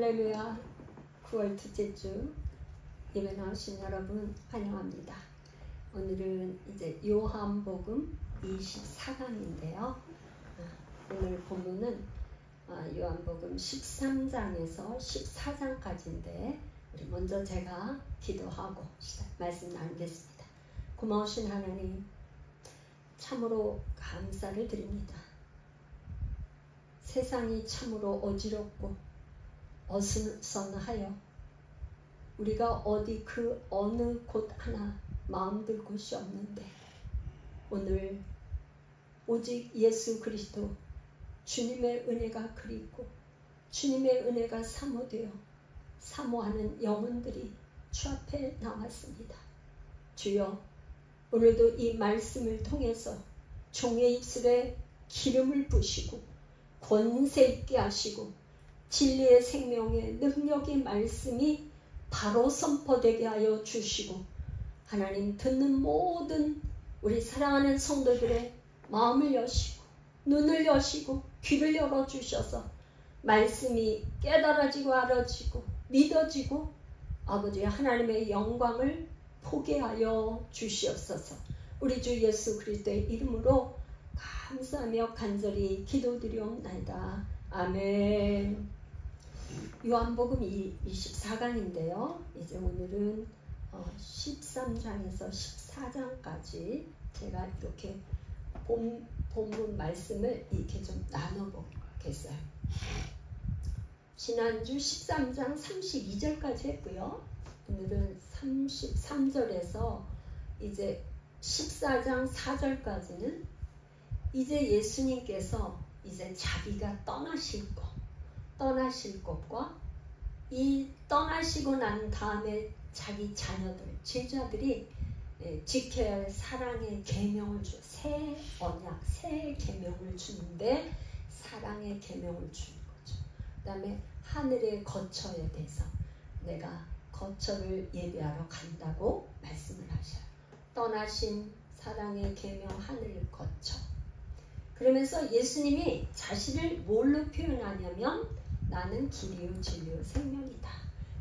할렐루야. 9월 둘째 주 예배 나오신 여러분 환영합니다. 오늘은 이제 요한복음 24강인데요. 오늘 본문은 요한복음 13장에서 14장까지인데 우리 먼저 제가 기도하고 말씀 나누겠습니다. 고마우신 하나님, 참으로 감사를 드립니다. 세상이 참으로 어지럽고 어수선하여 우리가 어디 그 어느 곳 하나 마음들 곳이 없는데 오늘 오직 예수 그리스도 주님의 은혜가 그리고 주님의 은혜가 사모되어 사모하는 영혼들이 주 앞에 나왔습니다. 주여, 오늘도 이 말씀을 통해서 종의 입술에 기름을 부으시고 권세 있게 하시고 진리의 생명의 능력의 말씀이 바로 선포되게 하여 주시고 하나님 듣는 모든 우리 사랑하는 성도들의 마음을 여시고 눈을 여시고 귀를 열어주셔서 말씀이 깨달아지고 알아지고 믿어지고 아버지 하나님의 영광을 보게 하여 주시옵소서. 우리 주 예수 그리스도의 이름으로 감사하며 간절히 기도드리옵나이다. 아멘. 요한복음 24강인데요. 이제 오늘은 13장에서 14장까지 제가 이렇게 본문 말씀을 이렇게 좀 나눠보겠어요. 지난주 13장 32절까지 했고요. 오늘은 33절에서 이제 14장 4절까지는 이제 예수님께서 이제 자기가 떠나실 것과 이 떠나시고 난 다음에 자기 자녀들, 제자들이 지켜야 할 사랑의 계명을 새 언약, 새 계명을 주는데 사랑의 계명을 주는 거죠. 그 다음에 하늘의 거처에 대해서 내가 거처를 예배하러 간다고 말씀을 하셔요. 떠나신 사랑의 계명 하늘 거처. 그러면서 예수님이 자신을 뭘로 표현하냐면 나는 길이요 진리요 생명이다.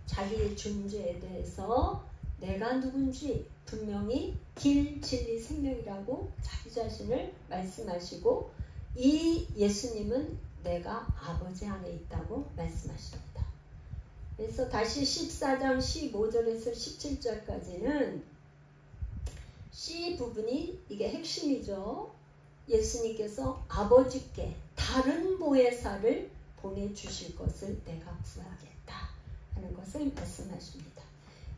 자기의 존재에 대해서 내가 누군지 분명히 길, 진리, 생명이라고 자기 자신을 말씀하시고 이 예수님은 내가 아버지 안에 있다고 말씀하십니다. 그래서 다시 14장 15절에서 17절까지는 C 부분이 이게 핵심이죠. 예수님께서 아버지께 다른 보혜사를 보내주실 것을 내가 구하겠다 하는 것을 말씀하십니다.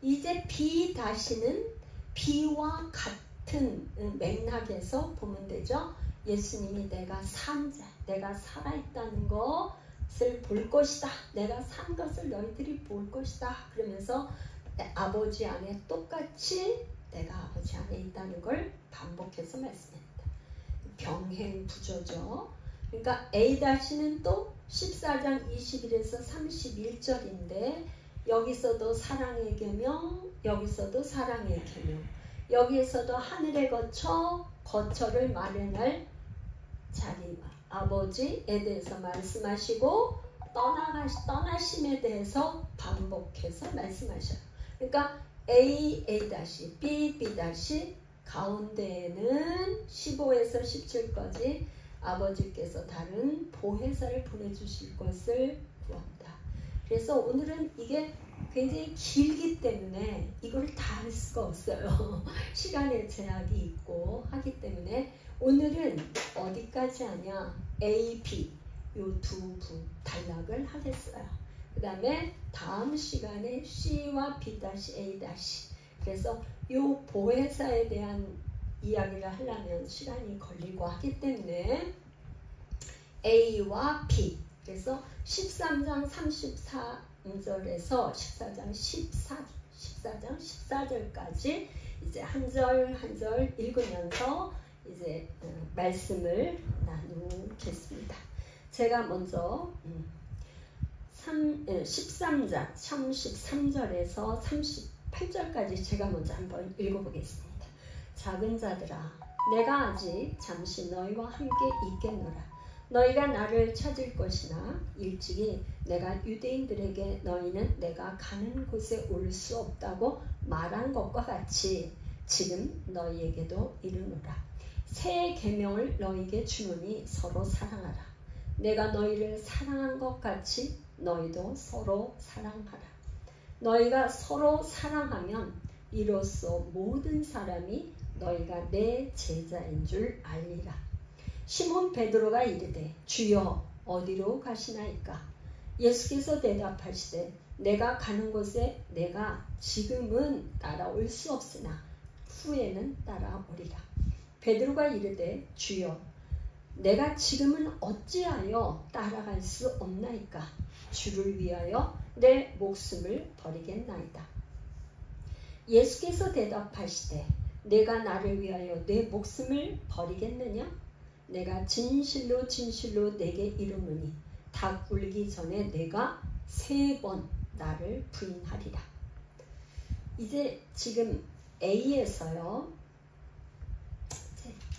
이제 B 다시는 B와 같은 맥락에서 보면 되죠. 예수님이 내가 산 자, 내가 살아있다는 것을 볼 것이다. 내가 산 것을 너희들이 볼 것이다. 그러면서 아버지 안에 똑같이 내가 아버지 안에 있다는 걸 반복해서 말씀합니다. 병행 부조죠. 그러니까 A-는 또 14장 21에서 31절인데 여기서도 사랑의 계명, 여기서도 사랑의 계명, 여기에서도 하늘에 거처를 마련할 자기 아버지에 대해서 말씀하시고 떠나심에 대해서 반복해서 말씀하셔요. 그러니까 A, B, B 가운데에는 15에서 17까지 아버지께서 다른 보혜사를 보내주실 것을 구합니다. 그래서 오늘은 이게 굉장히 길기 때문에 이걸 다 할 수가 없어요. 시간의 제약이 있고 하기 때문에 오늘은 어디까지 하냐? A, B 요 두 단락을 하겠어요. 그 다음에 다음 시간에 C와 B, A 그래서 이 보혜사에 대한 이야기를 하려면 시간이 걸리고 하기 때문에 A와 B 그래서 13장 34절에서 14장 14절까지 이제 한 절 한 절 읽으면서 이제 말씀을 나누겠습니다. 제가 먼저 13장 33절에서 38절까지 제가 먼저 한번 읽어보겠습니다. 작은 자들아, 내가 아직 잠시 너희와 함께 있겠노라. 너희가 나를 찾을 것이나 일찍이 내가 유대인들에게 너희는 내가 가는 곳에 올 수 없다고 말한 것과 같이 지금 너희에게도 이르노라. 새 계명을 너희에게 주노니 서로 사랑하라. 내가 너희를 사랑한 것 같이 너희도 서로 사랑하라. 너희가 서로 사랑하면 이로써 모든 사람이 너희가 내 제자인 줄 알리라. 시몬 베드로가 이르되 주여 어디로 가시나이까? 예수께서 대답하시되 내가 가는 곳에 내가 지금은 따라올 수 없으나 후에는 따라오리라. 베드로가 이르되 주여 내가 지금은 어찌하여 따라갈 수 없나이까? 주를 위하여 내 목숨을 버리겠나이다. 예수께서 대답하시되 내가 나를 위하여 내 목숨을 버리겠느냐? 내가 진실로 진실로 내게 이르노니 닭 울기 전에 내가 3번 나를 부인하리라. 이제 지금 A에서요.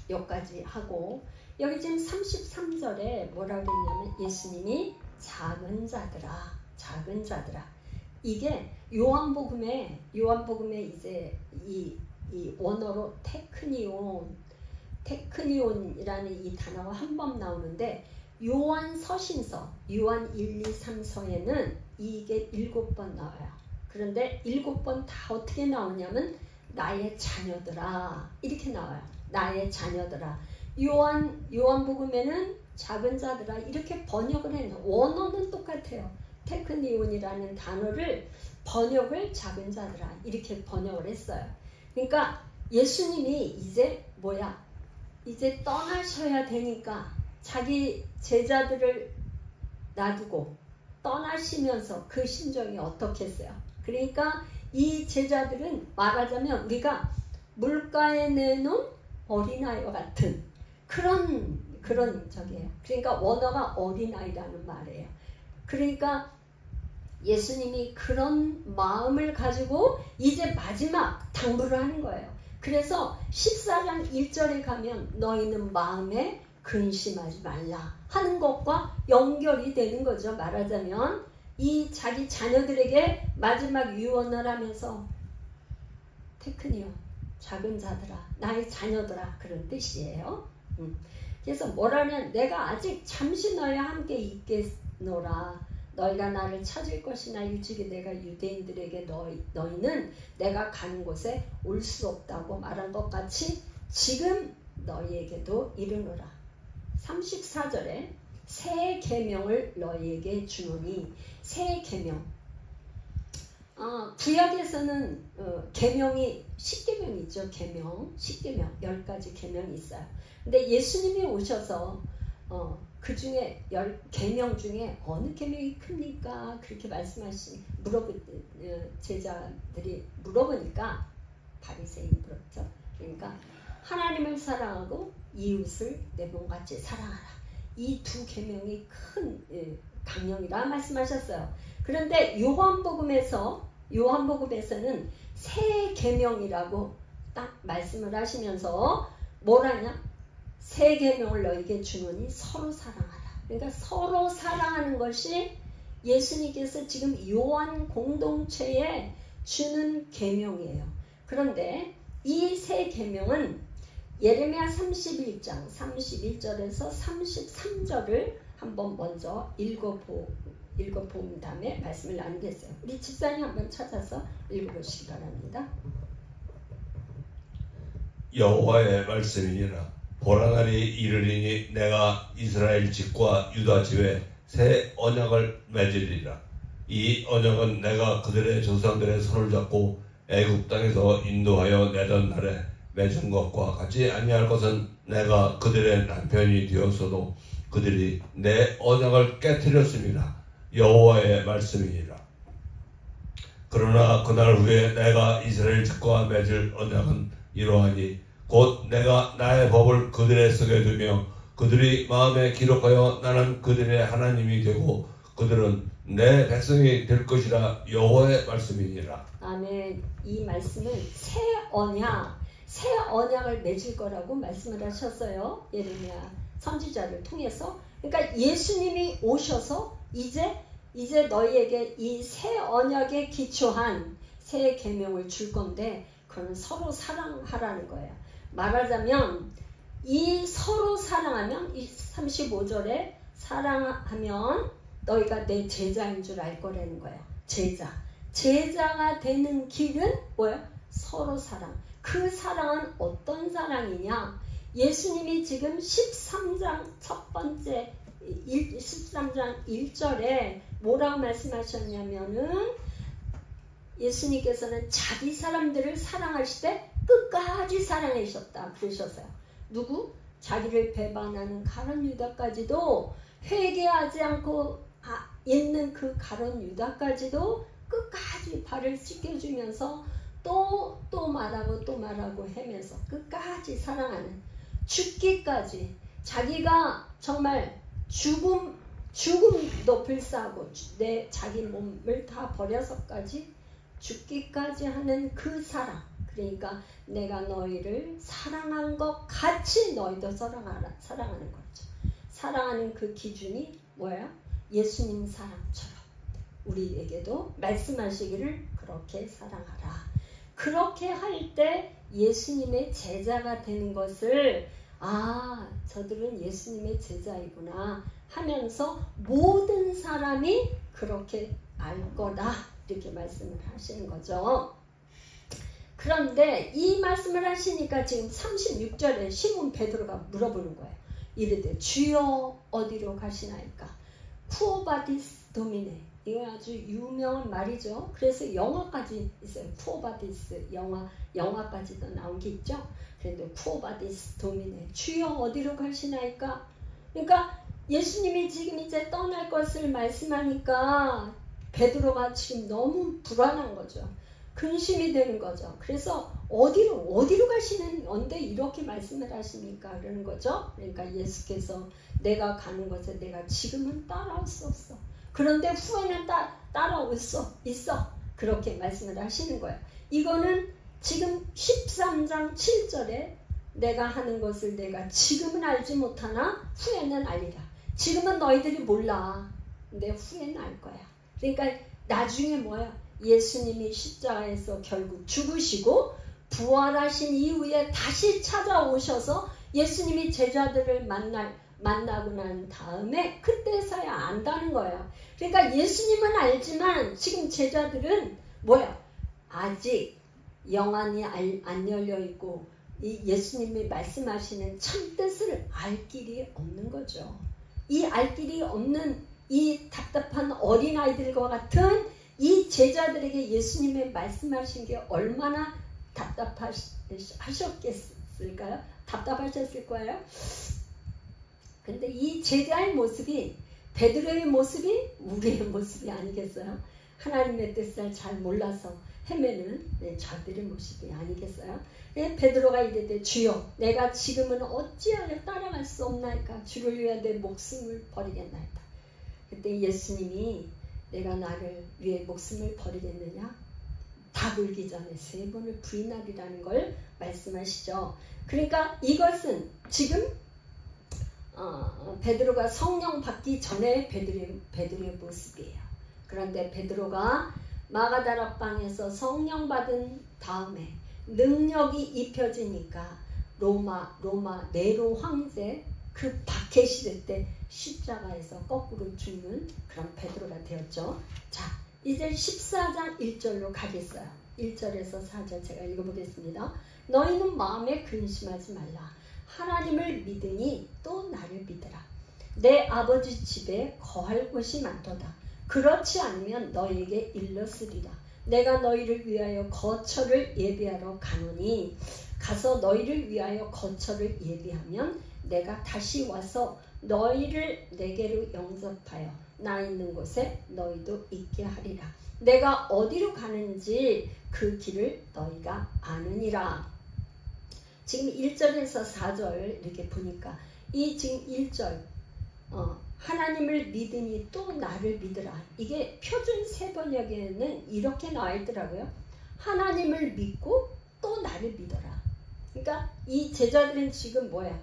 여기까지 하고 여기 지금 33절에 뭐라 그랬냐면 예수님이 작은 자들아 작은 자들아. 이게 요한복음에 이제 이 원어로 테크니온이라는 이 단어가 한 번 나오는데 요한 서신서 요한 1, 2, 3서에는 이게 7번 나와요. 그런데 7번 다 어떻게 나오냐면 나의 자녀들아 이렇게 나와요. 나의 자녀들아. 요한복음에는 작은 자들아 이렇게 번역을 해요. 원어는 똑같아요. 테크니온이라는 단어를 번역을 작은 자들아 이렇게 번역을 했어요. 그러니까 예수님이 이제 이제 떠나셔야 되니까 자기 제자들을 놔두고 떠나시면서 그 심정이 어떻겠어요? 그러니까 이 제자들은 말하자면 우리가 물가에 내놓은 어린아이와 같은 그런 적이에요. 그러니까 원어가 어린아이라는 말이에요. 그러니까 예수님이 그런 마음을 가지고 이제 마지막 당부를 하는 거예요. 그래서 14장 1절에 가면 너희는 마음에 근심하지 말라 하는 것과 연결이 되는 거죠. 말하자면 이 자기 자녀들에게 마지막 유언을 하면서 테크니온 작은 자들아 나의 자녀들아 그런 뜻이에요. 그래서 뭐라면 내가 아직 잠시 너희와 함께 있겠노라. 너희가 나를 찾을 것이나 일찍이 내가 유대인들에게 너희는 내가 가는 곳에 올 수 없다고 말한 것 같이 지금 너희에게도 이르노라. 34절에 새 계명을 너희에게 주노니 새 계명. 구약에서는 계명이 10계명이 있죠. 계명 10계명 10가지 계명이 있어요. 근데 예수님이 오셔서 그 중에 10계명 중에 어느 계명이 큽니까? 그렇게 제자들이 물어보니까 바리새인이 물었죠. 그러니까 하나님을 사랑하고 이웃을 내 몸같이 사랑하라. 이 두 계명이 큰 강령이라 말씀하셨어요. 그런데 요한복음에서는 새 계명이라고 딱 말씀을 하시면서 뭐라냐? 새 계명을 너에게 주노니 서로 사랑하라. 그러니까 서로 사랑하는 것이 예수님께서 지금 요한 공동체에 주는 계명이에요. 그런데 이 새 계명은 예레미야 31장 31절에서 33절을 한번 먼저 읽어본 다음에 말씀을 나누겠어요. 우리 집사님 한번 찾아서 읽어보시기 바랍니다. 여호와의 말씀이니라. 보라 날이 이르리니 내가 이스라엘 집과 유다 집에 새 언약을 맺으리라. 이 언약은 내가 그들의 조상들의 손을 잡고 애굽 땅에서 인도하여 내던 날에 맺은 것과 같이 아니할 것은 내가 그들의 남편이 되었어도 그들이 내 언약을 깨뜨렸습니다. 여호와의 말씀이니라. 그러나 그날 후에 내가 이스라엘 집과 맺을 언약은 이러하니 곧 내가 나의 법을 그들의 속에 두며 그들이 마음에 기록하여 나는 그들의 하나님이 되고 그들은 내 백성이 될 것이라. 여호와의 말씀이니라. 아멘. 이 말씀은 새 언약을 맺을 거라고 말씀을 하셨어요. 예레미야 선지자를 통해서. 그러니까 예수님이 오셔서 이제 너희에게 이 새 언약에 기초한 새 계명을 줄 건데 그건 서로 사랑하라는 거예요. 말하자면 이 서로 사랑하면 이 35절에 사랑하면 너희가 내 제자인 줄 알 거라는 거예요. 제자가 되는 길은 뭐예요? 서로 사랑. 그 사랑은 어떤 사랑이냐? 예수님이 지금 13장 첫 번째 13장 1절에 뭐라고 말씀하셨냐면은 예수님께서는 자기 사람들을 사랑하실 때 끝까지 사랑하셨다 그러셨어요. 누구? 자기를 배반하는 가룟 유다까지도 회개하지 않고 있는 그 가룟 유다까지도 끝까지 발을 씻겨주면서 또 말하고 하면서 끝까지 사랑하는 죽기까지 자기가 정말 죽음도 불사하고 내 자기 몸을 다 버려서까지 죽기까지 하는 그 사랑. 그러니까 내가 너희를 사랑한 것 같이 너희도 사랑하는 거죠. 사랑하는 그 기준이 뭐예요? 예수님 사랑처럼 우리에게도 말씀하시기를 그렇게 사랑하라. 그렇게 할 때 예수님의 제자가 되는 것을 저들은 예수님의 제자이구나 하면서 모든 사람이 그렇게 알 거다 이렇게 말씀을 하시는 거죠. 그런데 이 말씀을 하시니까 지금 36절에 시몬 베드로가 물어보는 거예요. 이르되 주여 어디로 가시나이까? 쿠오바디스 도미네. 이거 아주 유명한 말이죠. 그래서 영화까지 있어요. 쿠오바디스 영화까지도 나온 게 있죠. 그런데 쿠오바디스 도미네. 주여 어디로 가시나이까? 그러니까 예수님이 지금 이제 떠날 것을 말씀하니까 베드로가 지금 너무 불안한 거죠. 근심이 되는 거죠. 그래서 어디로 가시는 언제 이렇게 말씀을 하십니까? 그러는 거죠. 그러니까 예수께서 내가 가는 곳에 내가 지금은 따라올 수 없어. 그런데 후에는 따라올 수 있어. 그렇게 말씀을 하시는 거예요. 이거는 지금 13장 7절에 내가 하는 것을 내가 지금은 알지 못하나 후에는 알리라. 지금은 너희들이 몰라. 근데 후에는 알 거야. 그러니까 나중에 뭐야? 예수님이 십자가에서 결국 죽으시고 부활하신 이후에 다시 찾아오셔서 예수님이 제자들을 만나고 난 다음에 그때서야 안다는 거예요. 그러니까 예수님은 알지만 지금 제자들은 뭐야? 아직 영안이 안 열려있고 이 예수님이 말씀하시는 참뜻을 알 길이 없는 거죠. 이 알 길이 없는 이 답답한 어린아이들과 같은 이 제자들에게 예수님의 말씀하신 게 얼마나 답답하셨겠을까요? 답답하셨을 거예요? 근데 이 제자의 모습이 베드로의 모습이 우리의 모습이 아니겠어요? 하나님의 뜻을 잘 몰라서 헤매는 저들의 모습이 아니겠어요? 베드로가 이르되 주여 내가 지금은 어찌하여 따라갈 수 없나이까? 주를 위하여 내 목숨을 버리겠나이다. 그때 예수님이 내가 나를 위해 목숨을 버리겠느냐? 다 울기 전에 3번을 부인하리라는 걸 말씀하시죠. 그러니까 이것은 지금 베드로가 성령 받기 전에 베드로의 모습이에요. 그런데 베드로가 마가다라 방에서 성령 받은 다음에 능력이 입혀지니까 로마 네로 황제 그 박해 시대 때 십자가에서 거꾸로 죽는 그런 베드로가 되었죠. 자, 이제 14장 1절로 가겠어요. 1절에서 4절 제가 읽어보겠습니다. 너희는 마음에 근심하지 말라. 하나님을 믿으니 또 나를 믿으라. 내 아버지 집에 거할 곳이 많도다. 그렇지 않으면 너희에게 일렀으리라. 내가 너희를 위하여 거처를 예비하러 가노니 가서 너희를 위하여 거처를 예비하면 내가 다시 와서 너희를 내게로 영접하여 나 있는 곳에 너희도 있게 하리라. 내가 어디로 가는지 그 길을 너희가 아느니라. 지금 1절에서 4절 이렇게 보니까 이 지금 1절 하나님을 믿으니 또 나를 믿으라. 이게 표준 세번역에는 이렇게 나와 있더라고요. 하나님을 믿고 또 나를 믿어라. 그러니까 이 제자들은 지금 뭐야?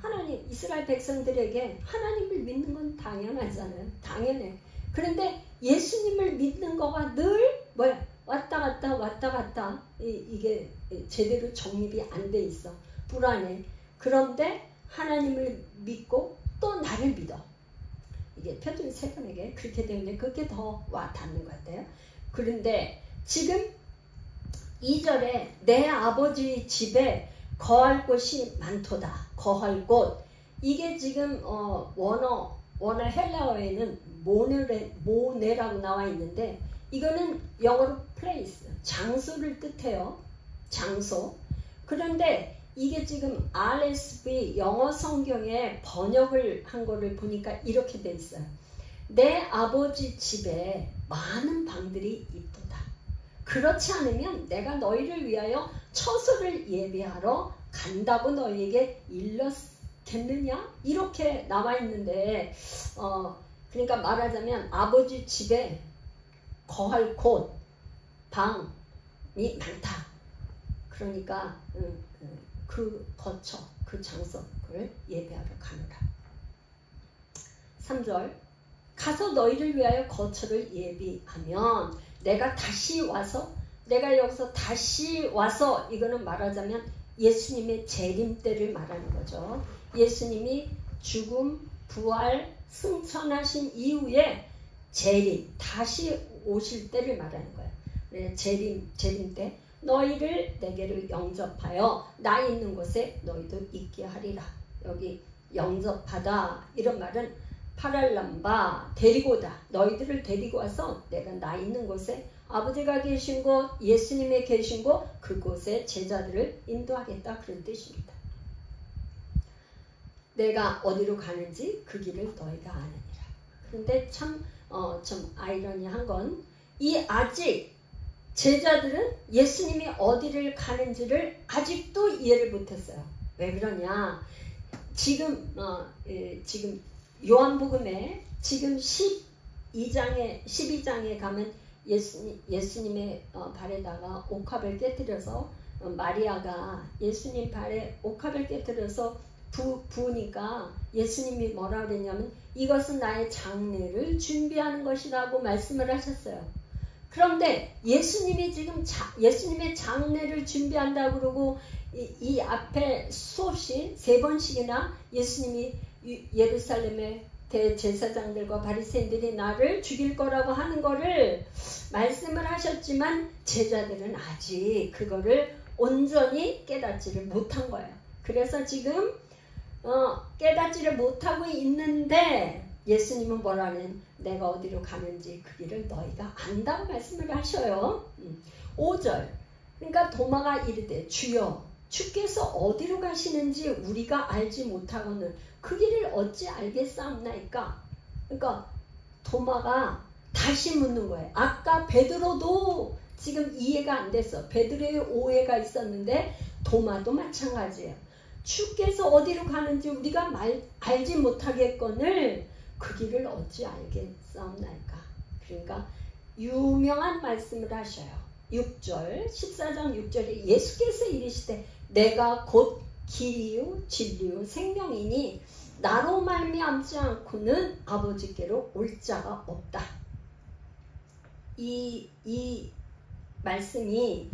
하나님, 이스라엘 백성들에게 하나님을 믿는 건 당연하잖아요. 당연해. 그런데 예수님을 믿는 거가 늘 뭐야? 왔다 갔다 이게 제대로 정립이 안 돼 있어. 불안해. 그런데 하나님을 믿고 또 나를 믿어. 이게 표준 세 번에게 그렇게 되면 그게 더 와 닿는 것 같아요. 그런데 지금 2절에 내 아버지 집에 거할 곳이 많도다. 거할 곳. 이게 지금 원어 헬라어에는 모네라고 나와 있는데 이거는 영어로 place, 장소를 뜻해요. 장소. 그런데 이게 지금 RSV 영어 성경에 번역을 한 거를 보니까 이렇게 돼 있어요. 내 아버지 집에 많은 방들이 있도다. 그렇지 않으면 내가 너희를 위하여 처소를 예비하러 간다고 너희에게 일렀겠느냐? 이렇게 나와 있는데 그러니까 말하자면 아버지 집에 거할 곳, 방이 많다. 그러니까 그 거처, 그 장소를 예배하러 가느라. 3절 가서 너희를 위하여 거처를 예비하면 내가 여기서 다시 와서 이거는 말하자면 예수님의 재림 때를 말하는 거죠. 예수님이 죽음, 부활, 승천하신 이후에 재림, 다시 오실 때를 말하는 거예요. 재림 때 너희를 내게로 영접하여 나 있는 곳에 너희도 있게 하리라. 여기 영접하다 이런 말은 파랄람바 데리고다. 너희들을 데리고 와서 내가 나 있는 곳에 아버지가 계신 곳, 예수님이 계신 곳 그곳에 제자들을 인도하겠다 그런 뜻입니다. 내가 어디로 가는지 그 길을 너희가 아느니라. 그런데 좀 아이러니한 건 이 아직 제자들은 예수님이 어디를 가는지를 아직도 이해를 못했어요. 왜 그러냐? 지금 요한복음에 지금 12장에 가면 예수님의 발에다가 옥합을 깨뜨려서 마리아가 예수님 발에 옥합을 깨뜨려서 부으니까 예수님이 뭐라 그랬냐면 이것은 나의 장례를 준비하는 것이라고 말씀을 하셨어요. 그런데 예수님이 지금 예수님의 장례를 준비한다고 그러고 이 앞에 수없이 3번씩이나 예수님이 예루살렘의 대제사장들과 바리새인들이 나를 죽일 거라고 하는 거를 말씀을 하셨지만 제자들은 아직 그거를 온전히 깨닫지를 못한 거예요. 그래서 지금 깨닫지를 못하고 있는데 예수님은 뭐라는 내가 어디로 가는지 그 길을 너희가 안다고 말씀을 하셔요. 5절 그러니까 도마가 이르되 주여 주께서 어디로 가시는지 우리가 알지 못하고는 그 길을 어찌 알겠사옵나이까. 그러니까 도마가 다시 묻는 거예요. 아까 베드로도 지금 이해가 안 됐어. 베드로의 오해가 있었는데 도마도 마찬가지예요. 주께서 어디로 가는지 우리가 알지 못하겠거늘 그 길을 어찌 알겠사옵나이까. 그러니까 유명한 말씀을 하셔요. 6절 14장 6절에 예수께서 이르시되 내가 곧 길이요 진리요 생명이니 나로 말미암지 않고는 아버지께로 올 자가 없다. 이 말씀이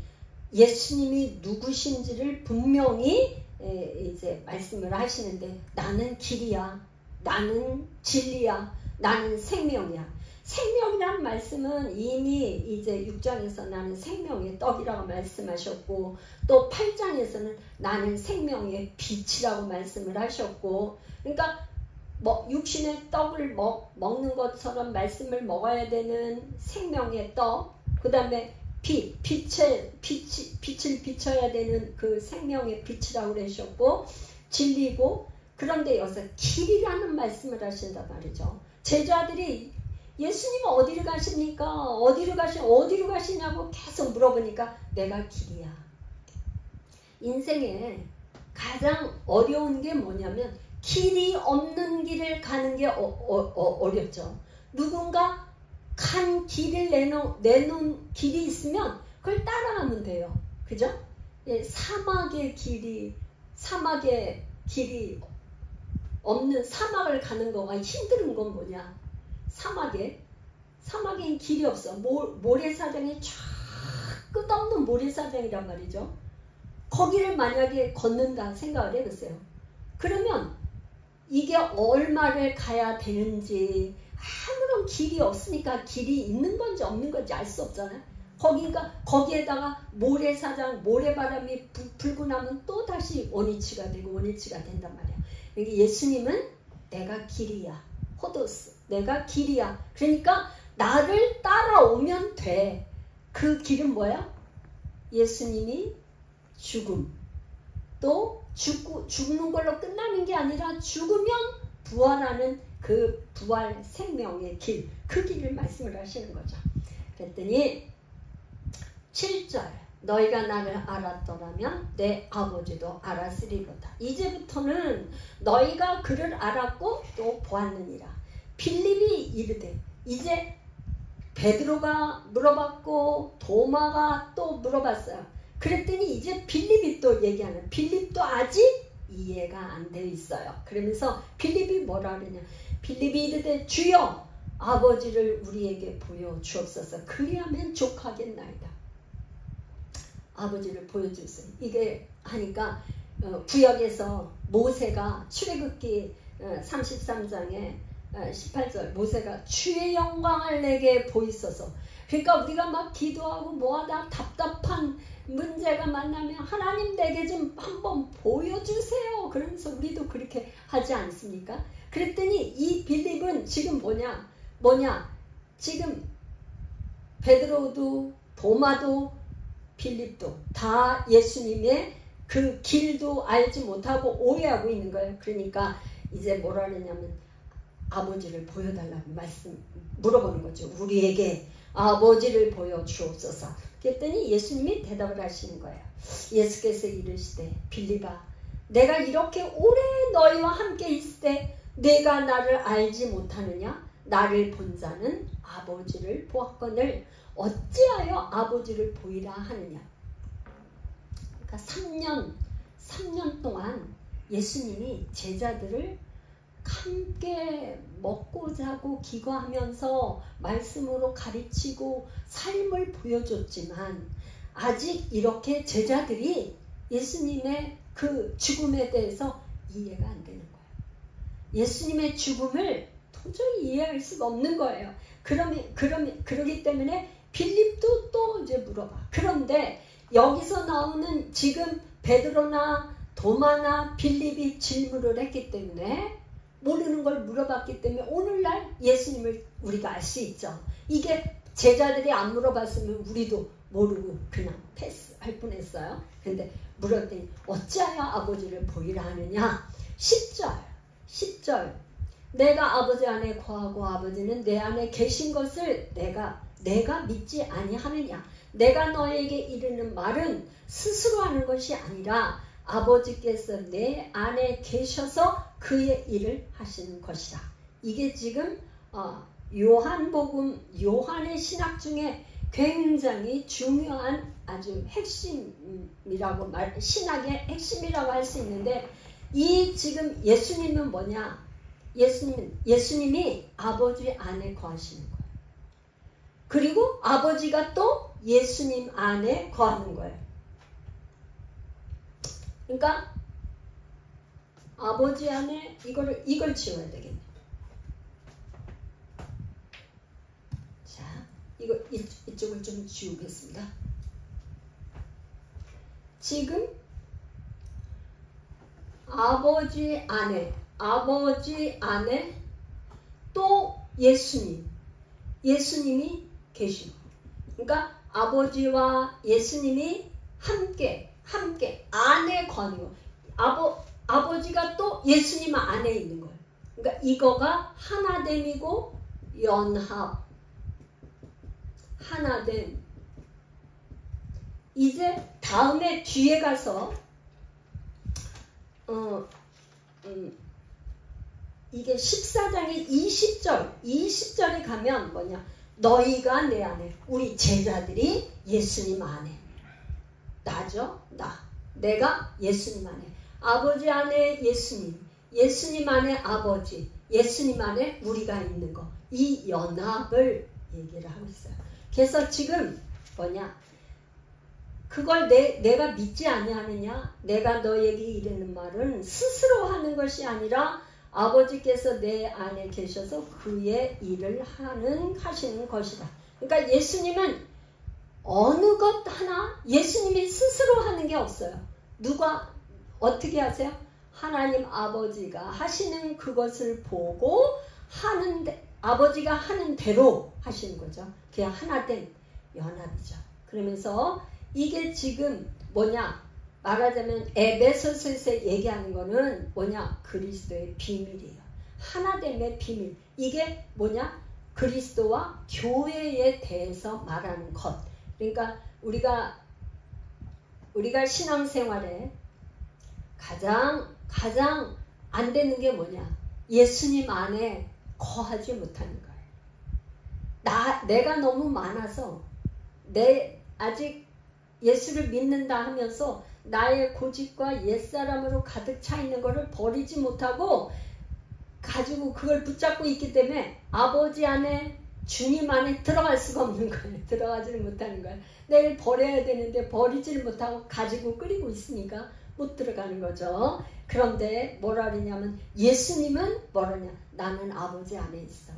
예수님이 누구신지를 분명히 이제 말씀을 하시는데 나는 길이야. 나는 진리야. 나는 생명이야. 생명이란 말씀은 이미 이제 6장에서 나는 생명의 떡이라고 말씀하셨고 또 8장에서는 나는 생명의 빛이라고 말씀을 하셨고 그러니까 육신의 떡을 먹는 것처럼 말씀을 먹어야 되는 생명의 떡 그 다음에 빛을 비춰야 되는 그 생명의 빛이라고 그러셨고 진리고 그런데 여기서 길이라는 말씀을 하신단 말이죠. 제자들이 예수님은 어디로 가십니까? 어디로 가시냐고 계속 물어보니까 내가 길이야. 인생에 가장 어려운 게 뭐냐면 길이 없는 길을 가는 게 어렵죠. 누군가 간 길을 내놓은 길이 있으면 그걸 따라가면 돼요. 그죠? 사막의 길이 없는 사막을 가는 거가 힘든 건 뭐냐? 사막엔 길이 없어. 모래사장이 쫙 끝없는 모래사장이란 말이죠. 거기를 만약에 걷는다 생각을 해보세요. 그러면 이게 얼마를 가야 되는지 아무런 길이 없으니까 길이 있는 건지 없는 건지 알 수 없잖아요. 거기에다가 모래사장, 모래바람이 불고 나면 또 다시 원위치가 되고 원위치가 된단 말이에요. 예수님은 내가 길이야. 호도스, 내가 길이야. 그러니까 나를 따라오면 돼. 그 길은 뭐야? 예수님이 죽음. 또 죽는 걸로 끝나는 게 아니라 죽으면 부활하는 그 부활 생명의 길. 그 길을 말씀을 하시는 거죠. 그랬더니 7절 너희가 나를 알았더라면 내 아버지도 알았으리로다. 이제부터는 너희가 그를 알았고 또 보았느니라. 빌립이 이르되 이제 베드로가 물어봤고 도마가 또 물어봤어요. 그랬더니 이제 빌립이 또 얘기하는, 빌립도 아직 이해가 안 되어 있어요. 그러면서 빌립이 뭐라 그러냐. 빌립이 이르되 주여 아버지를 우리에게 보여주옵소서. 그리하면 족하겠나이다. 아버지를 보여주세요. 이게 하니까 구역에서 모세가 출애굽기 33장에 18절 모세가 주의 영광을 내게 보이소서. 그러니까 우리가 막 기도하고 뭐하다 답답한 문제가 만나면 하나님 내게 좀 한번 보여주세요. 그러면서 우리도 그렇게 하지 않습니까? 그랬더니 이 빌립은 지금 뭐냐 지금 베드로도 도마도 빌립도 다 예수님의 그 길도 알지 못하고 오해하고 있는 거예요. 그러니까 이제 뭐라 그러냐면 아버지를 보여달라고 물어보는 거죠. 우리에게 아버지를 보여주옵소서. 그랬더니 예수님이 대답을 하시는 거예요. 예수께서 이르시되 빌립아 내가 이렇게 오래 너희와 함께 있을 때 내가 나를 알지 못하느냐? 나를 본 자는 아버지를 보았거늘 어찌하여 아버지를 보이라 하느냐. 그러니까 3년 동안 예수님이 제자들을 함께 먹고 자고 기거하면서 말씀으로 가르치고 삶을 보여줬지만 아직 이렇게 제자들이 예수님의 그 죽음에 대해서 이해가 안 되는 거예요. 예수님의 죽음을 도저히 이해할 수가 없는 거예요. 그러기 때문에 빌립도 또 이제 물어봐. 그런데 여기서 나오는 지금 베드로나 도마나 빌립이 질문을 했기 때문에 모르는 걸 물어봤기 때문에 오늘날 예수님을 우리가 알 수 있죠. 이게 제자들이 안 물어봤으면 우리도 모르고 그냥 패스할 뻔했어요. 근데 물었더니 어찌하여 아버지를 보이라 하느냐. 10절 내가 아버지 안에 거하고 아버지는 내 안에 계신 것을 내가 믿지 아니하느냐. 내가 너에게 이르는 말은 스스로 하는 것이 아니라 아버지께서 내 안에 계셔서 그의 일을 하시는 것이다. 이게 지금 요한복음, 요한의 신학 중에 굉장히 중요한 아주 핵심이라고 신학의 핵심이라고 할 수 있는데 이 지금 예수님은 뭐냐? 예수님이 아버지 안에 거하시는 거예요. 그리고 아버지가 또 예수님 안에 거하는 거예요. 그러니까 아버지 안에 이걸 지워야 되겠네. 자, 이쪽을 좀 지우겠습니다. 지금 아버지 안에 또 예수님이 계시고, 그러니까 아버지와 예수님이 함께 안에 거하는 거. 아버지가 또 예수님 안에 있는 거예요. 그러니까 이거가 하나됨이고 연합, 하나됨. 이제 다음에 뒤에 가서 이게 14장의 20절에 가면 뭐냐? 너희가 내 안에, 우리 제자들이 예수님 안에. 나죠? 내가 예수님 안에. 아버지 안에 예수님, 예수님 안에 아버지, 예수님 안에 우리가 있는 거, 이 연합을 얘기를 하고 있어요. 그래서 지금 뭐냐, 그걸 내가 믿지 아니하느냐, 내가 너에게 이르는 말은 스스로 하는 것이 아니라 아버지께서 내 안에 계셔서 그의 일을 하시는 것이다. 그러니까 예수님은 어느 것 하나 예수님이 스스로 하는 게 없어요. 누가 어떻게 하세요? 하나님 아버지가 하시는 그것을 보고 아버지가 하는 대로 하시는 거죠. 그게 하나된 연합이죠. 그러면서 이게 지금 뭐냐, 말하자면 에베소서에서 얘기하는 거는 뭐냐, 그리스도의 비밀이에요. 하나됨의 비밀. 이게 뭐냐, 그리스도와 교회에 대해서 말하는 것. 그러니까 우리가 신앙생활에 가장 안 되는 게 뭐냐, 예수님 안에 거하지 못하는 거예요. 내가 너무 많아서 아직 예수를 믿는다 하면서 나의 고집과 옛사람으로 가득 차 있는 것을 버리지 못하고 가지고 그걸 붙잡고 있기 때문에 아버지 안에, 주님 안에 들어갈 수가 없는 거예요. 들어가지를 못하는 거예요. 내가 버려야 되는데 버리지를 못하고 가지고 끓이고 있으니까 못 들어가는 거죠. 그런데 뭐라 그러냐면 예수님은 뭐라냐, 나는 아버지 안에 있어.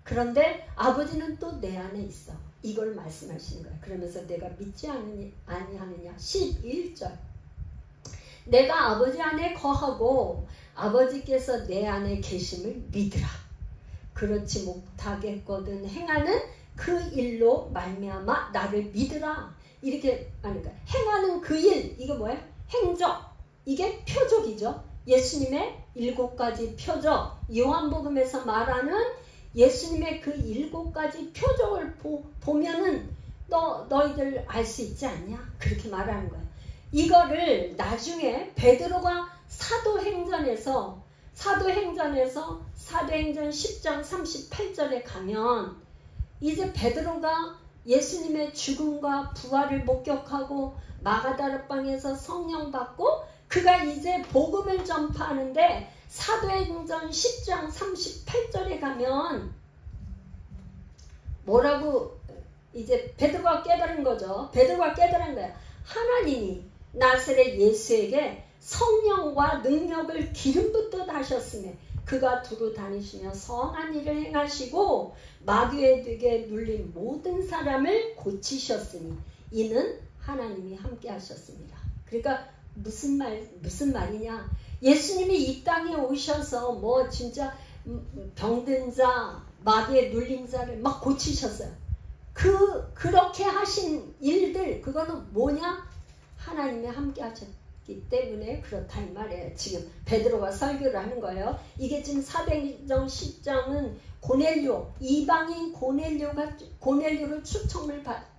그런데 아버지는 또 내 안에 있어. 이걸 말씀하시는 거예요. 그러면서 내가 믿지 아니하느냐 11절, 내가 아버지 안에 거하고 아버지께서 내 안에 계심을 믿으라. 그렇지 못하겠거든 행하는 그 일로 말미암아 나를 믿으라. 이렇게 하는 거예요. 행하는 그 일, 이거 뭐예요? 행적. 이게 표적이죠. 예수님의 7가지 표적. 요한복음에서 말하는 예수님의 그 7가지 표적을 보면은 너희들 알 수 있지 않냐? 그렇게 말하는 거예요. 이거를 나중에 베드로가 사도행전에서 사도행전 10장 38절에 가면 이제 베드로가 예수님의 죽음과 부활을 목격하고 마가다락방에서 성령 받고 그가 이제 복음을 전파하는데 사도행전 10장 38절에 가면 뭐라고 이제 베드로가 깨달은 거죠. 베드로가 깨달은 거야. 하나님이 나사렛 예수에게 성령과 능력을 기름 붓듯 하셨으며 그가 두루 다니시며 선한 일을 행하시고 마귀에게 눌린 모든 사람을 고치셨으니 이는 하나님이 함께 하셨습니다. 그러니까 무슨 말이냐, 예수님이 이 땅에 오셔서 뭐 진짜 병든 자, 마귀에 눌린 자를 막 고치셨어요. 그렇게 하신 일들, 그거는 뭐냐? 하나님이 함께 하셨기 때문에 그렇다 이 말이에요. 지금 베드로가 설교를 하는 거예요. 이게 지금 사도행전 10장은 이방인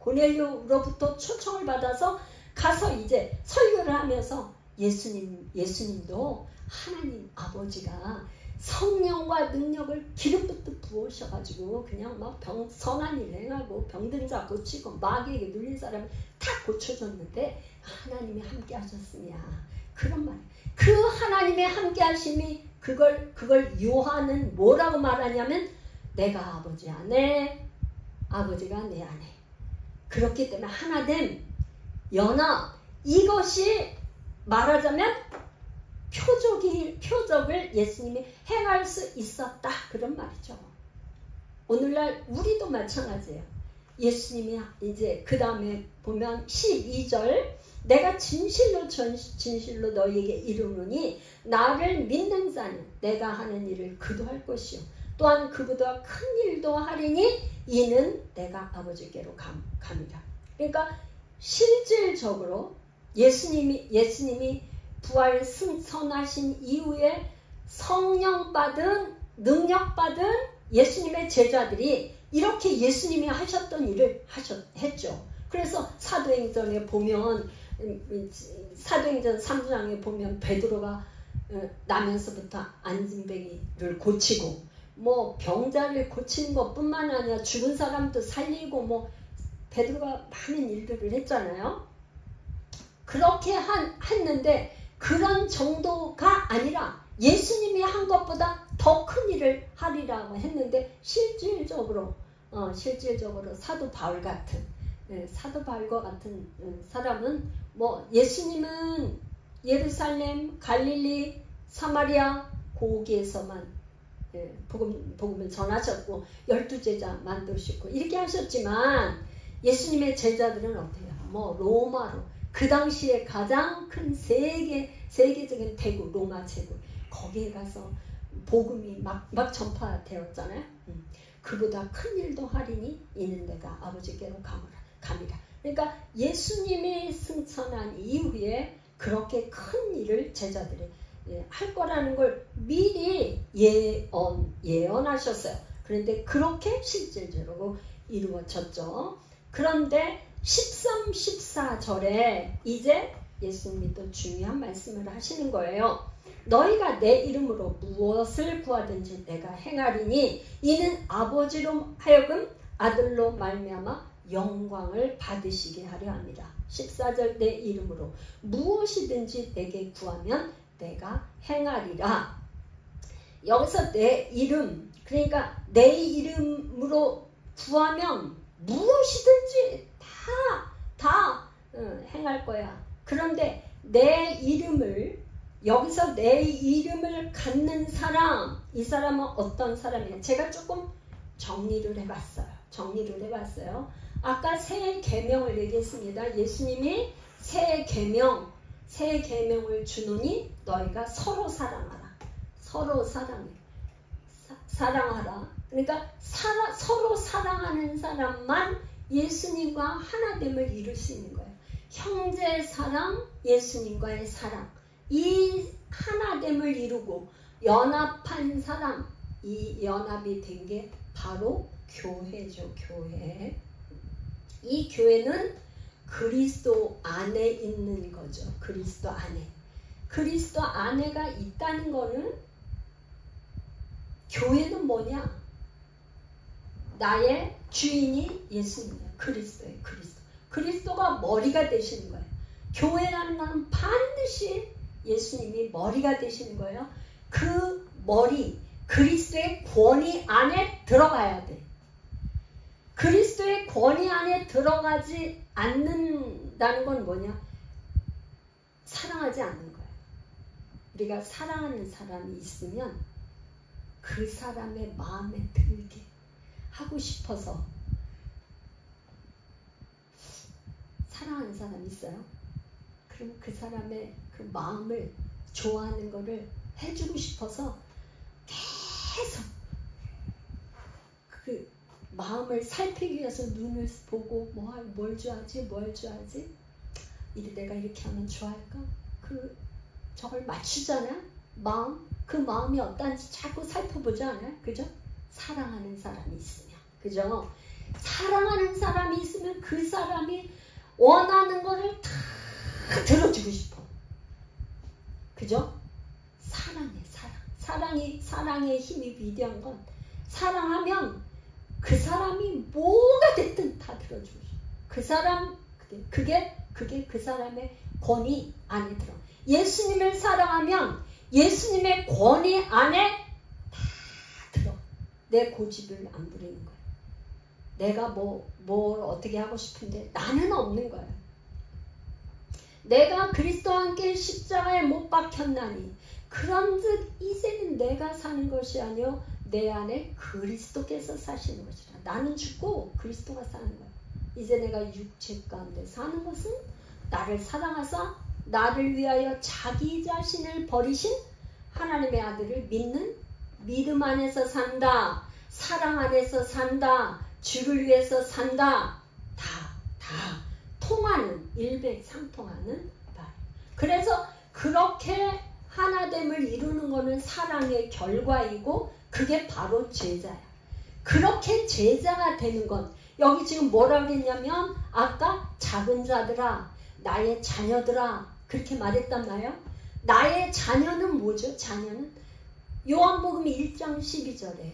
고넬료로부터 초청을 받아서 가서 이제 설교를 하면서 예수님도 하나님 아버지가 성령과 능력을 기름 붓듯 부으셔가지고 그냥 막 선한 일 행하고 병든 자 고치고 마귀에게 눌린 사람을 다 고쳐줬는데 하나님이 함께 하셨으냐, 그런 말. 그 하나님의 함께 하심이 그걸 요한은 뭐라고 말하냐면 내가 아버지 안에, 아버지가 내 안에. 그렇기 때문에 하나됨, 연합, 이것이 말하자면 표적을 예수님이 행할 수 있었다, 그런 말이죠. 오늘날 우리도 마찬가지예요. 예수님이 이제 그 다음에 보면 12절, 내가 진실로 너희에게 이르노니 나를 믿는 자는 내가 하는 일을 그도 할 것이요 또한 그보다 큰 일도 하리니 이는 내가 아버지께로 감이라. 그러니까 실질적으로 예수님이 부활 승천하신 이후에 성령 받은, 능력 받은 예수님의 제자들이 이렇게 예수님이 하셨던 일을 했죠. 그래서 사도행전에 보면, 사도행전 3장에 보면 베드로가 나면서부터 안진뱅이를 고치고 뭐 병자를 고치는 것뿐만 아니라 죽은 사람도 살리고 뭐 베드로가 많은 일들을 했잖아요. 그렇게 했는데 그런 정도가 아니라 예수님이 한 것보다 더 큰 일을 하리라고 했는데 실질적으로 사도 바울 같은 사도 바울과 같은 사람은 뭐 예수님은 예루살렘, 갈릴리, 사마리아 거기에서만 복음을 전하셨고 12제자 만드시고 이렇게 하셨지만 예수님의 제자들은 어때요? 뭐 로마로 그 당시에 가장 큰 세계적인 대국 로마 제국 거기에 가서 복음이 막 전파되었잖아요. 그보다 큰 일도 하리니 이는 내가 아버지께로 감이라. 그러니까 예수님이 승천한 이후에 그렇게 큰 일을 제자들이 할 거라는 걸 미리 예언하셨어요. 그런데 그렇게 실질적으로 이루어졌죠. 그런데 13, 14절에 이제 예수님이 또 중요한 말씀을 하시는 거예요. 너희가 내 이름으로 무엇을 구하든지 내가 행하리니 이는 아버지로 하여금 아들로 말미암아 영광을 받으시게 하려 합니다. 14절 내 이름으로 무엇이든지 내게 구하면 내가 행하리라. 여기서 내 이름, 그러니까 내 이름으로 구하면 무엇이든지 다 행할 거야. 그런데 내 이름을 여기서 내 이름을 갖는 사람, 이 사람은 어떤 사람이냐? 제가 조금 정리를 해봤어요. 아까 새 계명을 얘기했습니다. 예수님이 새 계명을 주노니 너희가 서로 사랑하라. 서로 사랑하라. 그러니까 서로 사랑하는 사람만 예수님과 하나됨을 이룰 수 있는 거예요. 형제 사랑, 예수님과의 사랑. 이 하나됨을 이루고 연합한 사람, 이 연합이 된 게 바로 교회죠. 교회. 이 교회는 그리스도 안에 있는 거죠. 그리스도 안에. 그리스도 안에가 있다는 거는 교회는 뭐냐? 나의 주인이 예수님이에요. 그리스도예요. 그리스도가 머리가 되시는 거예요. 교회라는 것은 반드시 예수님이 머리가 되시는 거예요. 그 머리, 그리스도의 권위 안에 들어가야 돼. 그리스도의 권위 안에 들어가지 않는다는 건 뭐냐? 사랑하지 않는 거예요. 우리가 사랑하는 사람이 있으면 그 사람의 마음에 들게 하고 싶어서 사랑하는 사람이 있어요? 그럼 그 사람의 그 마음을 좋아하는 거를 해주고 싶어서 계속 그 마음을 살피기 위해서 눈을 보고 뭘 좋아하지? 이래 내가 이렇게 하면 좋아할까? 저걸 맞추잖아요? 그 마음이 어떤지 자꾸 살펴보지 않아요? 그죠? 사랑하는 사람이 있으면. 그죠? 사랑하는 사람이 있으면 그 사람이 원하는 거를 다 들어주고 싶어. 그죠? 사랑의 힘이 위대한 건 사랑하면 그 사람이 뭐가 됐든 다 들어주고 싶어. 그 사람, 그게 그 사람의 권위 안에 들어. 예수님을 사랑하면 예수님의 권위 안에 다 들어. 내 고집을 안 부리는 거야. 내가 뭘 어떻게 하고 싶은데 나는 없는 거야. 내가 그리스도와 함께 십자가에 못 박혔나니 그런즉 이제는 내가 사는 것이 아니요 내 안에 그리스도께서 사시는 것이라. 나는 죽고 그리스도가 사는 거야. 이제 내가 육체 가운데 사는 것은 나를 사랑하사 나를 위하여 자기 자신을 버리신 하나님의 아들을 믿는 믿음 안에서 산다. 사랑 안에서 산다. 주를 위해서 산다. 다 통하는 일백상통하는 말. 그래서 그렇게 하나됨을 이루는 것은 사랑의 결과이고 그게 바로 제자야. 그렇게 제자가 되는 건 여기 지금 뭐라고 했냐면 아까 작은 자들아 나의 자녀들아 그렇게 말했단 말이에요. 나의 자녀는 뭐죠? 자녀는 요한복음 1장 12절에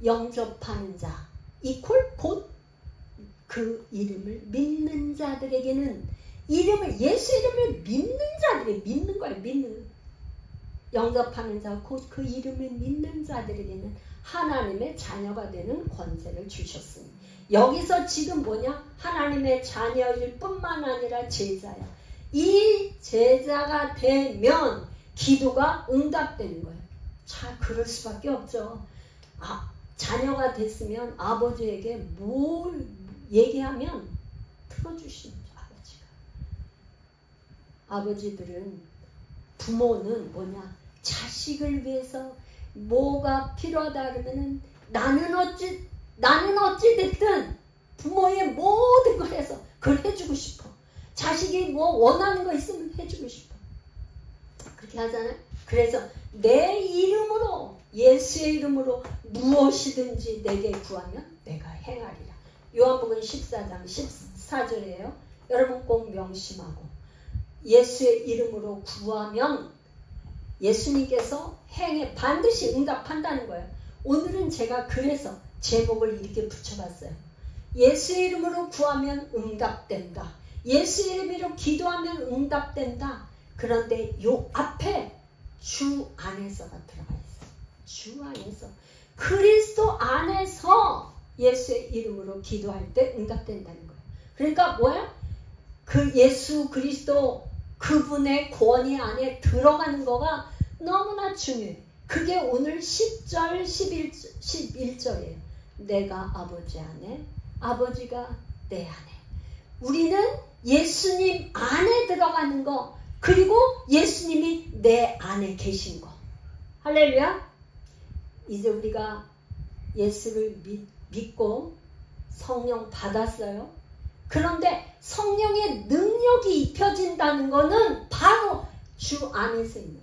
영접하는 자 이퀄 곧 그 이름을 믿는 자들에게는 예수 이름을 믿는 자들이 믿는 거예요. 믿는. 영접하는 자, 곧 그 이름을 믿는 자들에게는 하나님의 자녀가 되는 권세를 주셨으니. 여기서 지금 뭐냐? 하나님의 자녀일 뿐만 아니라 제자야. 이 제자가 되면 기도가 응답되는 거예요. 자, 그럴 수밖에 없죠. 자녀가 됐으면 아버지에게 뭘 얘기하면 들어주시는 아버지가. 아버지들은, 부모는 뭐냐? 자식을 위해서 뭐가 필요하다 그러면은 나는 어찌 됐든 부모의 모든 걸 해서 그걸 해주고 싶어. 자식이 뭐 원하는 거 있으면 해주고 싶어. 그렇게 하잖아요. 그래서 내 이름으로, 예수의 이름으로 무엇이든지 내게 구하면 내가 행하리라. 요한복음 14장 14절이에요. 여러분 꼭 명심하고, 예수의 이름으로 구하면 예수님께서 반드시 응답한다는 거예요. 오늘은 제가 그래서 제목을 이렇게 붙여봤어요. 예수의 이름으로 구하면 응답된다. 예수의 이름으로 기도하면 응답된다. 그런데 요 앞에 주 안에서가 들어가 있어요. 주 안에서. 그리스도 안에서 예수의 이름으로 기도할 때 응답된다는 거예요. 그러니까 뭐야? 그 예수 그리스도 그분의 권위 안에 들어가는 거가 너무나 중요해. 그게 오늘 10절, 11절이에요. 내가 아버지 안에, 아버지가 내 안에. 우리는 예수님 안에 들어가는 거, 그리고 예수님이 내 안에 계신 거. 할렐루야. 이제 우리가 예수를 믿고 성령 받았어요. 그런데 성령의 능력이 입혀진다는 거는 바로 주 안에서 있는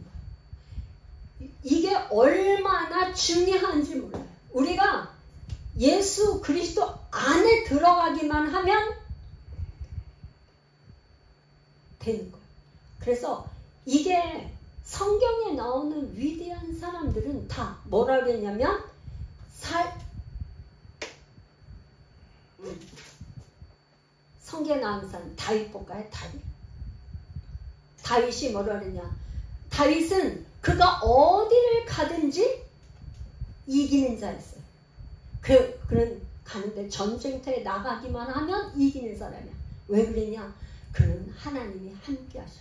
거예요. 이게 얼마나 중요한지 몰라요. 우리가 예수 그리스도 안에 들어가기만 하면 되는 거예요. 그래서 이게 성경에 나오는 위대한 사람들은 다 뭐라 그랬냐면 성경에 나오는 사람 다윗 볼까요? 다윗이 뭐라 그랬냐? 다윗은 그가 어디를 가든지 이기는 자였어요. 그는 가는데 전쟁터에 나가기만 하면 이기는 사람이야. 왜 그랬냐? 그는 하나님이 함께 하셨기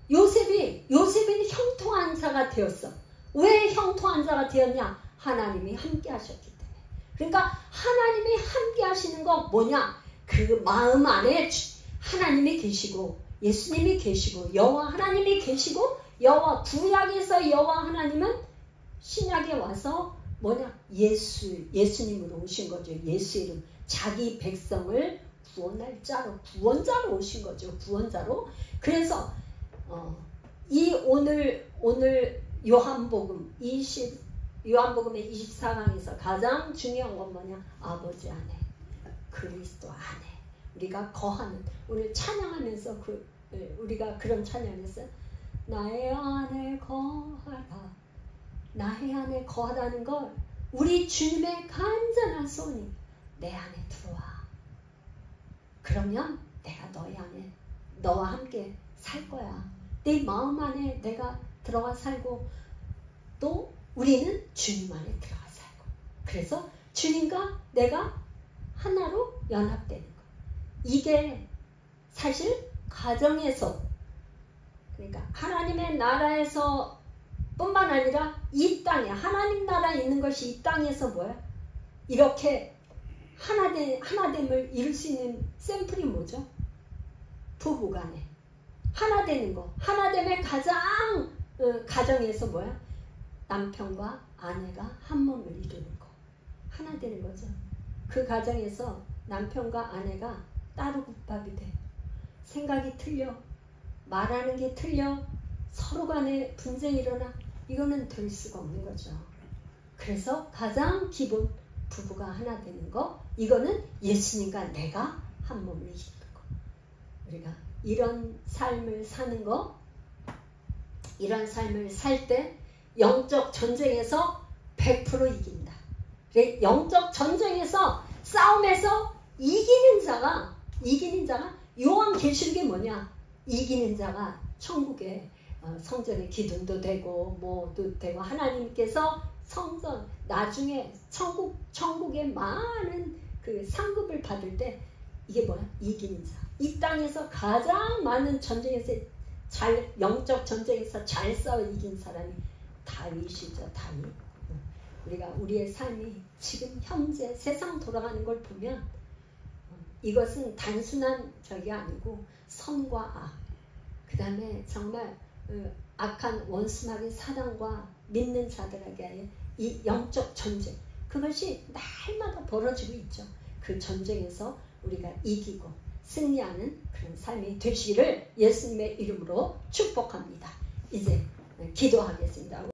때문에. 요셉은 형통한 자가 되었어. 왜 형통한 자가 되었냐? 하나님이 함께 하셨기 때문에. 그러니까 하나님이 함께 하시는 거 뭐냐? 그 마음 안에 하나님이 계시고 예수님이 계시고 여호와 하나님이 계시고 여호와 구약에서 여호와 하나님은 신약에 와서 뭐냐? 예수님으로 오신 거죠. 예수 이름. 자기 백성을 구원할 자로, 구원자로 오신 거죠. 구원자로. 그래서 이 오늘 요한복음의 24강에서 가장 중요한 건 뭐냐? 아버지 안에, 그리스도 안에 우리가 거하는, 오늘 찬양하면서 우리가 그런 찬양했어요. 나의 안에 거하라. 나의 안에 거하다는 걸 우리 주님의 간절한 소원이 내 안에 들어와. 그러면 내가 너희 안에, 너와 함께 살 거야. 내 마음 안에 내가 들어가 살고, 또 우리는 주님 안에 들어가 살고. 그래서 주님과 내가 하나로 연합되는 거. 이게 사실 가정에서, 그러니까 하나님의 나라에서 뿐만 아니라 이 땅에, 하나님 나라에 있는 것이 이 땅에서 뭐야? 이렇게 하나됨을 이룰 수 있는 샘플이 뭐죠? 부부간에 하나 되는 거. 하나됨의 가장 가정에서 뭐야? 남편과 아내가 한 몸을 이루는 거. 하나 되는 거죠. 그 가정에서 남편과 아내가 따로 국밥이 돼. 생각이 틀려. 말하는 게 틀려. 서로 간에 분쟁이 일어나. 이거는 될 수가 없는 거죠. 그래서 가장 기본, 부부가 하나 되는 거. 이거는 예수님과 내가 한 몸을 이루는 거. 우리가 이런 삶을 사는 거, 이런 삶을 살 때 영적 전쟁에서 100% 이긴다. 영적 전쟁에서, 싸움에서 이기는 자가 요한계시록이 뭐냐? 이기는 자가 천국에 성전의 기둥도 되고 뭐도 되고 하나님께서 성전 나중에 천국의 많은 그 상급을 받을 때 이게 뭐야? 이기는 자. 이 땅에서 가장 많은 전쟁에서 영적 전쟁에서 잘 싸워 이긴 사람이 다윗이죠. 다윗. 우리가 우리의 삶이 지금 현재 세상 돌아가는 걸 보면 이것은 단순한 적이 아니고 선과 악, 그 다음에 정말 악한 원수마귀 사단과 믿는 자들에게 이 영적 전쟁, 그것이 날마다 벌어지고 있죠. 그 전쟁에서 우리가 이기고 승리하는 그런 삶이 되시기를 예수님의 이름으로 축복합니다. 이제 기도하겠습니다.